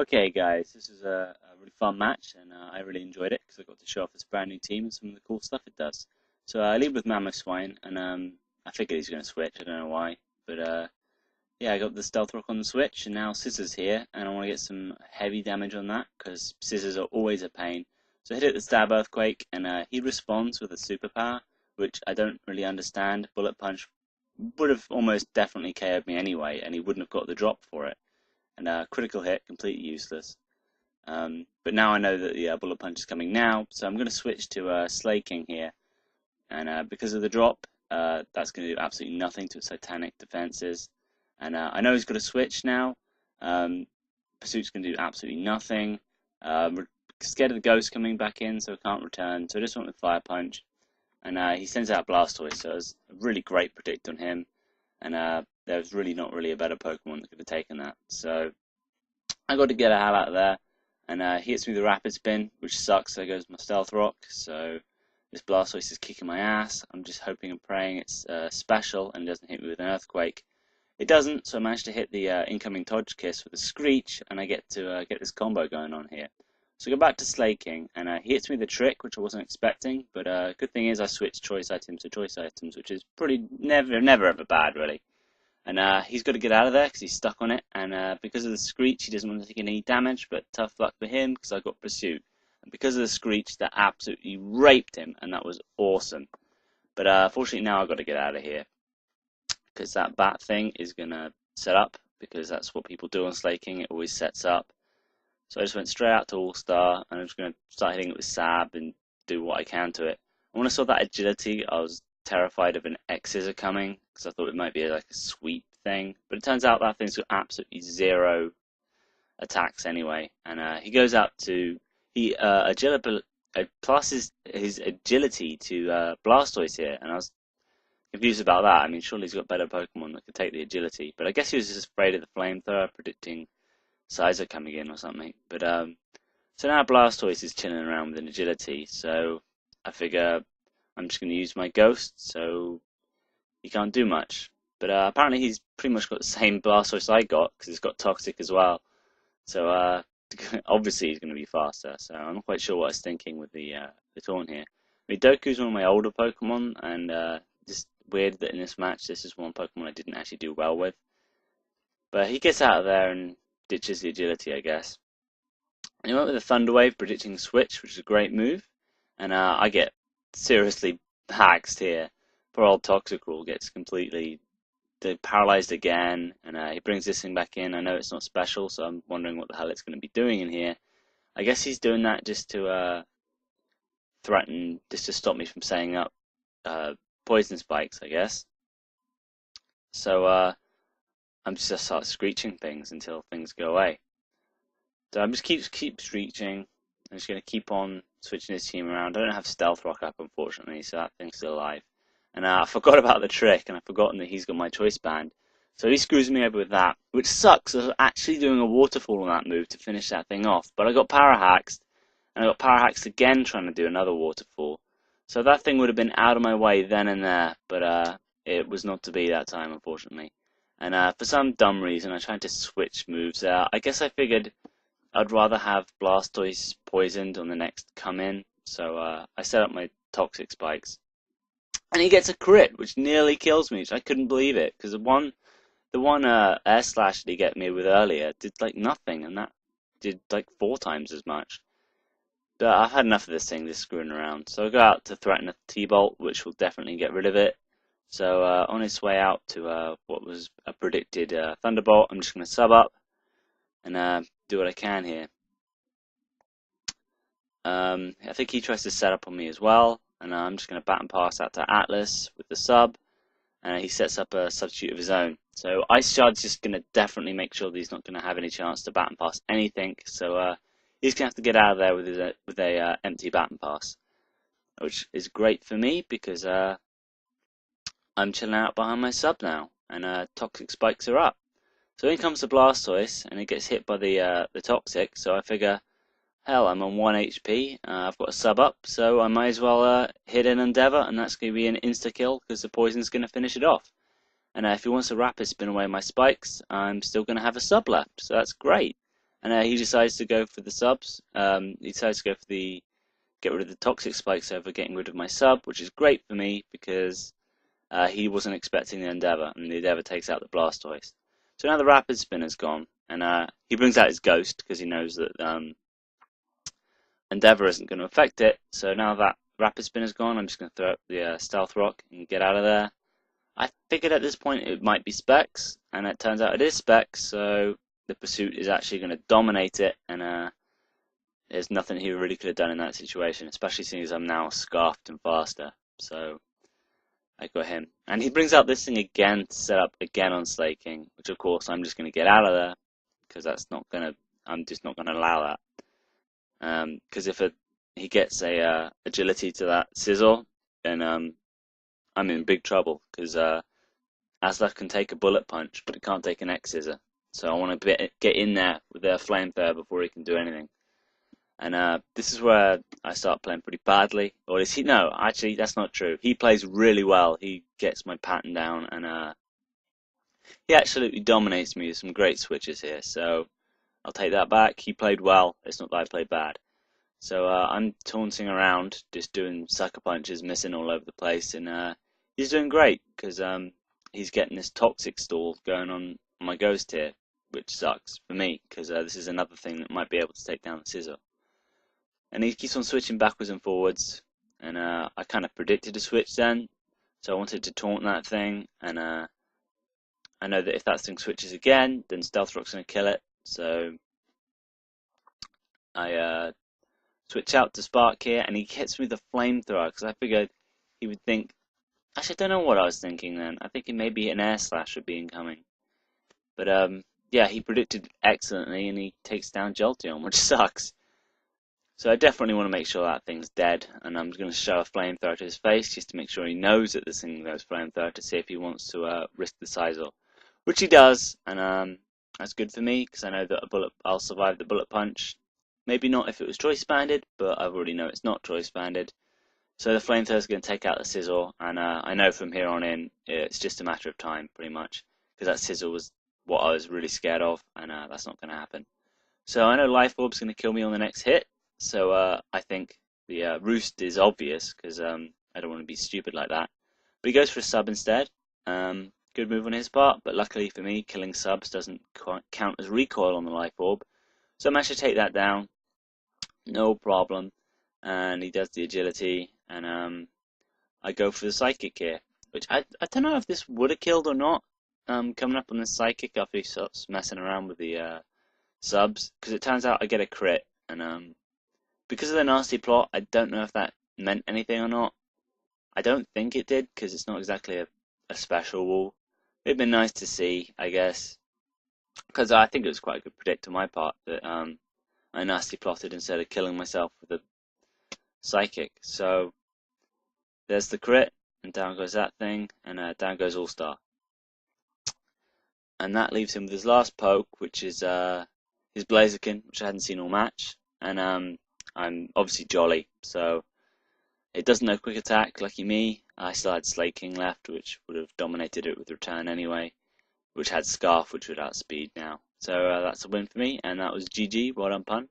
Okay, guys, this is a really fun match, and I really enjoyed it because I got to show off this brand new team and some of the cool stuff it does. So I lead with Mammoth Swine, and I figured he's going to switch. I don't know why, but yeah, I got the Stealth Rock on the switch, and now Scissors here, and I want to get some heavy damage on that because Scissors are always a pain. So I hit it with Stab Earthquake, and he responds with a superpower, which I don't really understand. Bullet Punch would have almost definitely KO'd me anyway, and he wouldn't have got the drop for it. And critical hit, completely useless. But now I know that the Bullet Punch is coming now, so I'm going to switch to Slay King here. And because of the drop, that's going to do absolutely nothing to its Titanic defenses. And I know he's got a switch now. Pursuit's going to do absolutely nothing. We're scared of the ghost coming back in, so I can't return. So I just went with Fire Punch. And he sends out Blastoise, so it was a really great predict on him. And there's really not really a better Pokemon that could have taken that. So I got to get a hell out of there. And he hits me with a Rapid Spin, which sucks. So goes my Stealth Rock. So this Blastoise is kicking my ass. I'm just hoping and praying it's special and doesn't hit me with an Earthquake. It doesn't, so I managed to hit the incoming Togekiss with a Screech, and I get to get this combo going on here. So I go back to Slay King, and he hits me with a Trick, which I wasn't expecting. But good thing is I switched choice items to choice items, which is pretty never ever bad really. And he's got to get out of there because he's stuck on it. And because of the Screech, he doesn't want to take any damage. But tough luck for him because I got Pursuit. And because of the Screech, that absolutely raped him, and that was awesome. But fortunately now I've got to get out of here because that bat thing is going to set up, because that's what people do on Slay King. It always sets up. So I just went straight out to All-Star, and I'm just going to start hitting it with Sab and do what I can to it. And when I saw that agility, I was terrified of an X-Scissor coming, because I thought it might be like a sweep thing. But it turns out that thing's got absolutely zero attacks anyway. And he goes out to, he plus his agility to Blastoise here, and I was confused about that. I mean, surely he's got better Pokemon that could take the agility. But I guess he was just afraid of the Flamethrower, predicting Sizer coming in or something. But so now Blastoise is chilling around with an agility, so I figure I'm just going to use my Ghost, so he can't do much. But apparently he's pretty much got the same Blastoise I got, because he's got Toxic as well. So obviously he's going to be faster, so I'm not quite sure what I was thinking with the taunt here. I mean, Doku's one of my older Pokemon, and just weird that in this match this is one Pokemon I didn't actually do well with. But he gets out of there and ditches the agility, I guess. And he went with a Thunder Wave, predicting Switch, which is a great move. And I get seriously haxed here. Poor old Toxicrool gets completely paralyzed again, and he brings this thing back in. I know it's not special, so I'm wondering what the hell it's going to be doing in here. I guess he's doing that just to threaten, just to stop me from setting up poison spikes, I guess. So I'm just start screeching things until things go away. So I'm just keep screeching. I'm just going to keep on switching his team around. I don't have Stealth Rock up, unfortunately, so that thing's still alive. And I forgot about the trick, and I've forgotten that he's got my choice band. So he screws me over with that, which sucks. I was actually doing a waterfall on that move to finish that thing off, but I got power haxed, and I got power haxed again trying to do another waterfall. So that thing would have been out of my way then and there, but it was not to be that time, unfortunately. And for some dumb reason, I tried to switch moves there. I guess I figured I'd rather have Blastoise poisoned on the next come in, so I set up my Toxic Spikes. And he gets a crit, which nearly kills me, which I couldn't believe it, because the one Air Slash that he got me with earlier did like nothing, and that did like 4 times as much. But I've had enough of this thing, just screwing around. So I go out to threaten a T-Bolt, which will definitely get rid of it. So on its way out to what was a predicted Thunderbolt, I'm just going to sub up and do what I can here. I think he tries to set up on me as well, and I'm just going to bat and pass out to Atlas with the sub, and he sets up a substitute of his own. So Ice Shard's just going to definitely make sure that he's not going to have any chance to bat and pass anything, so he's going to have to get out of there with a empty bat and pass, which is great for me because I'm chilling out behind my sub now, and Toxic Spikes are up. So in comes the Blastoise, and it gets hit by the Toxic, so I figure, hell, I'm on 1 HP, I've got a sub up, so I might as well hit an Endeavour, and that's going to be an insta-kill, because the poison's going to finish it off. And if he wants to Rapid Spin away my spikes, I'm still going to have a sub left, so that's great. and he decides to go for the subs. He decides to go for the get rid of the toxic spikes over getting rid of my sub, which is great for me because he wasn't expecting the Endeavor, and the Endeavor takes out the Blastoise. So now the Rapid Spinner's gone, and he brings out his Ghost because he knows that Endeavor isn't going to affect it. So now that Rapid Spinner's gone, I'm just going to throw up the Stealth Rock and get out of there. I figured at this point it might be Specs, and it turns out it is Specs, so the Pursuit is actually going to dominate it, and there's nothing he really could have done in that situation, especially since I'm now scarfed and faster. So I got him. And he brings out this thing again to set up again on Slaking, which of course I'm just going to get out of there, because I'm just not going to allow that. Because if he gets a agility to that Scizor, then I'm in big trouble, because Aslak can take a Bullet Punch, but it can't take an X-Scissor. So I want to get in there with their Flamethrower before he can do anything. And this is where I start playing pretty badly. Or is he? No, actually, that's not true. He plays really well. He gets my pattern down, and he absolutely dominates me with some great switches here. So I'll take that back. He played well. It's not that I played bad. So I'm taunting around, just doing sucker punches, missing all over the place, and he's doing great because he's getting this toxic stall going on my Ghost here, which sucks for me because this is another thing that might be able to take down the Scizor. And he keeps on switching backwards and forwards, and I kind of predicted a switch then, so I wanted to taunt that thing, and I know that if that thing switches again, then Stealth Rock's going to kill it, so I switch out to Spark here, and he hits me with the Flamethrower, because I figured he would think, actually I don't know what I was thinking then, I think maybe an Air Slash would be incoming, but yeah, he predicted excellently, and he takes down Jolteon, which sucks. So I definitely want to make sure that thing's dead, and I'm going to show a Flamethrower to his face just to make sure he knows that this thing goes Flamethrower to see if he wants to risk the Scizor, which he does, and that's good for me because I know that I'll survive the Bullet Punch. Maybe not if it was Choice Banded, but I already know it's not Choice Banded. So the Flamethrower is going to take out the Scizor, and I know from here on in it's just a matter of time, pretty much, because that Scizor was what I was really scared of, and that's not going to happen. So I know Life Orb's going to kill me on the next hit. So I think the Roost is obvious because I don't want to be stupid like that. But he goes for a sub instead. Good move on his part, but luckily for me, killing subs doesn't count as recoil on the Life Orb. So I managed to take that down, no problem. And he does the agility, and I go for the Psychic here, which I don't know if this would have killed or not. Coming up on the Psychic after he starts messing around with the subs, because it turns out I get a crit, and because of the nasty plot, I don't know if that meant anything or not. I don't think it did, because it's not exactly a special wall. It'd been nice to see, I guess, because I think it was quite a good predict on my part that I nasty plotted instead of killing myself with a Psychic. So there's the crit, and down goes that thing, and down goes All-Star. And that leaves him with his last poke, which is his Blaziken, which I hadn't seen all match, and I'm obviously jolly, so it doesn't know quick attack, lucky me. I still had Slaking left, which would have dominated it with return anyway, which had Scarf, which would outspeed now. So that's a win for me, and that was GG. Well done, pun.